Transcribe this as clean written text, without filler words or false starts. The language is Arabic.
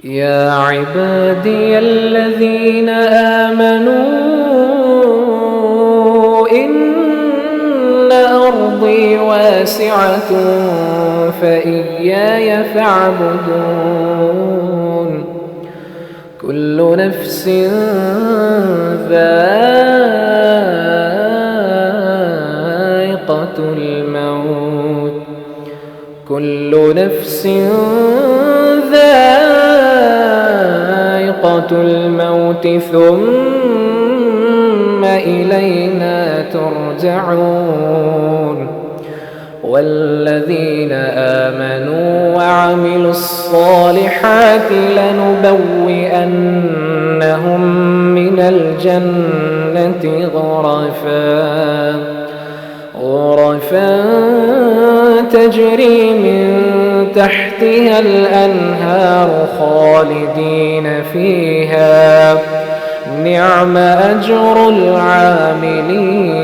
يا عبادي الذين آمنوا إن أرضي واسعة فإياي فاعبدون كل نفس ذائقة الموت كل نفس ذائقة الموت ثم إلينا ترجعون والذين آمنوا وعملوا الصالحات لنبوئنهم من الجنة غرفا تجري من تحتها الأنهار خالدين فيها نعم أجر العاملين